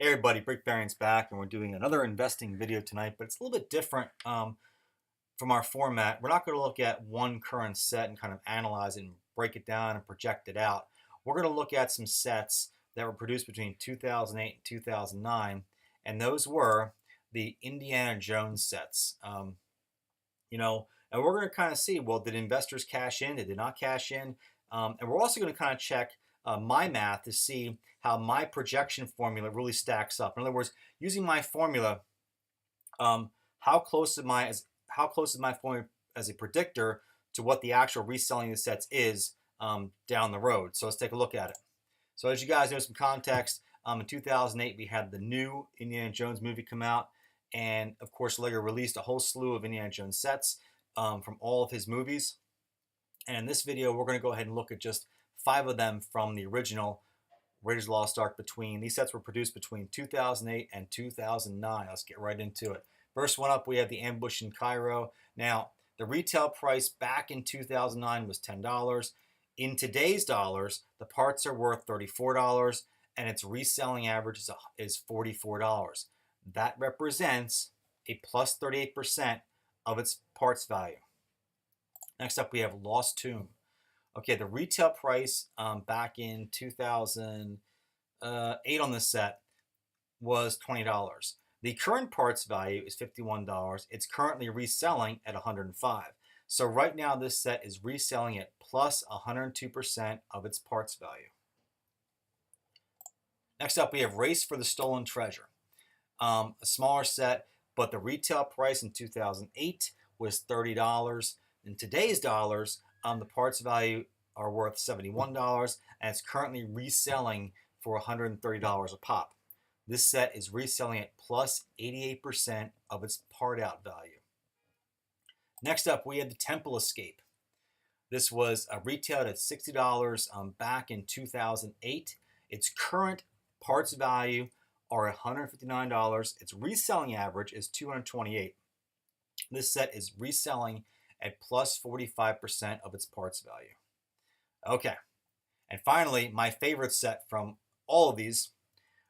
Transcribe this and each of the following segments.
Hey everybody, Brick Baron's back, and we're doing another investing video tonight, but it's a little bit different from our format. We're not going to look at one current set and kind of analyze it and break it down and project it out. We're going to look at some sets that were produced between 2008 and 2009, and those were the Indiana Jones sets. And we're going to kind of see, well, did investors cash in? Did they not cash in? And we're also going to kind of check my math to see how my projection formula really stacks up. In other words, using my formula, how close is my formula as a predictor to what the actual reselling of the sets is down the road? So let's take a look at it. So as you guys know, some context, in 2008 we had the new Indiana Jones movie come out, and of course Lego released a whole slew of Indiana Jones sets from all of his movies. And in this video, we're going to go ahead and look at just 5 of them from the original Raiders of the Lost Ark. These sets were produced between 2008 and 2009. Let's get right into it. First one up, we have the Ambush in Cairo. Now, the retail price back in 2009 was $10. In today's dollars, the parts are worth $34, and its reselling average is $44. That represents a plus 38% of its parts value. Next up, we have Lost Tomb. Okay, the retail price back in 2008 on this set was $20. The current parts value is $51. It's currently reselling at $105. So right now, this set is reselling at plus 102% of its parts value. Next up, we have Race for the Stolen Treasure. A smaller set, but the retail price in 2008 was $30. In today's dollars, the parts value are worth $71, and it's currently reselling for $130 a pop. This set is reselling at plus 88% of its part out value. Next up, we have the Temple Escape. This was retailed at $60 back in 2008. Its current parts value are $159. Its reselling average is $228. This set is reselling at plus 45% of its parts value. Okay, and finally, my favorite set from all of these,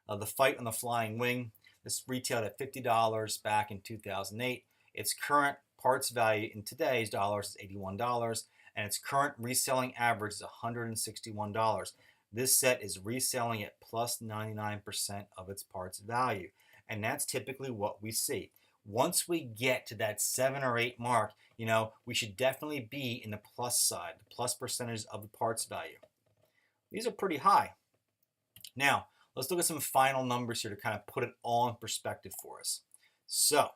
The Fight on the Flying Wing. This retailed at $50 back in 2008. Its current parts value in today's dollars is $81, and its current reselling average is $161. This set is reselling at plus 99% of its parts value, and that's typically what we see. Once we get to that 7 or 8 mark, we should definitely be in the plus side, the plus percentage of the parts value. These are pretty high. Now, let's look at some final numbers here to kind of put it all in perspective for us. So,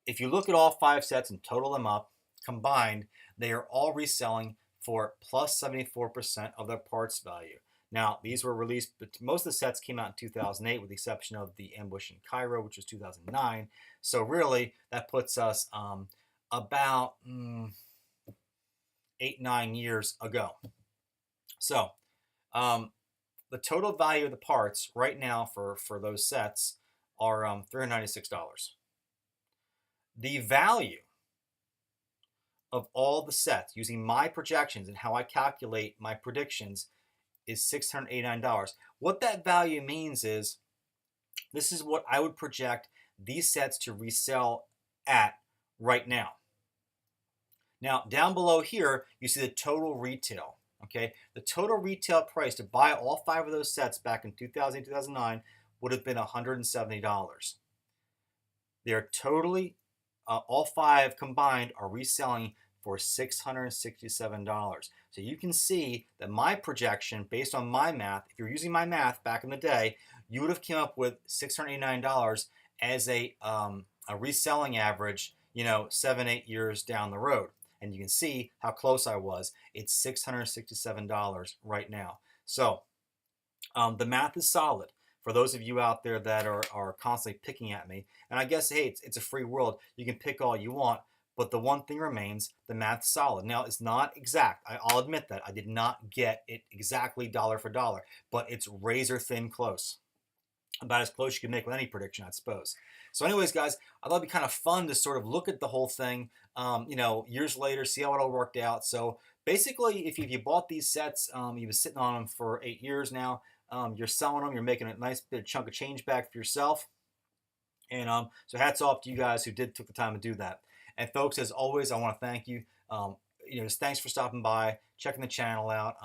if you look at all 5 sets and total them up, combined, they are all reselling for plus 74% of their parts value. Now, these were released, but most of the sets came out in 2008 with the exception of the Ambush in Cairo, which was 2009. So really, that puts us about 8-9 years ago. So the total value of the parts right now for those sets are $396. The value of all the sets using my projections and how I calculate my predictions is $689. What that value means is this is what I would project these sets to resell at right now. Now, down below here, you see the total retail. Okay, the total retail price to buy all 5 of those sets back in 2008, 2009 would have been $170. They are totally, all 5 combined are reselling for $667. So you can see that my projection, based on my math, if you're using my math back in the day, you would have come up with $689 as a reselling average, 7-8 years down the road. And you can see how close I was. It's $667 right now. So the math is solid for those of you out there that are constantly picking at me. And I guess, hey, it's a free world. You can pick all you want. But the one thing remains, the math's solid. Now, it's not exact. I'll admit that. I did not get it exactly dollar for dollar. But it's razor thin close. About as close you can make with any prediction, I suppose. So anyways, guys, I thought it'd be kind of fun to sort of look at the whole thing, years later, see how it all worked out. So basically, if you bought these sets, you've been sitting on them for 8 years now, you're selling them, you're making a nice bit of chunk of change back for yourself. And so hats off to you guys who took the time to do that. And folks, as always, I want to thank you. Just thanks for stopping by, checking the channel out.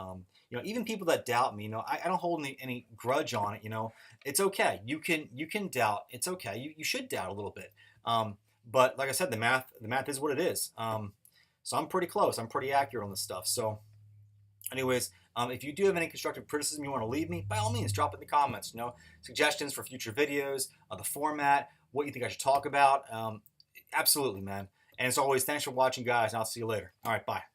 Even people that doubt me, I don't hold any grudge on it. It's okay. You can doubt. It's okay. You should doubt a little bit. But like I said, the math is what it is. So I'm pretty close. I'm pretty accurate on this stuff. So, anyways, if you do have any constructive criticism you want to leave me, by all means, drop it in the comments. Suggestions for future videos, the format, what you think I should talk about. Absolutely, man. And as always, thanks for watching, guys, and I'll see you later. All right, bye.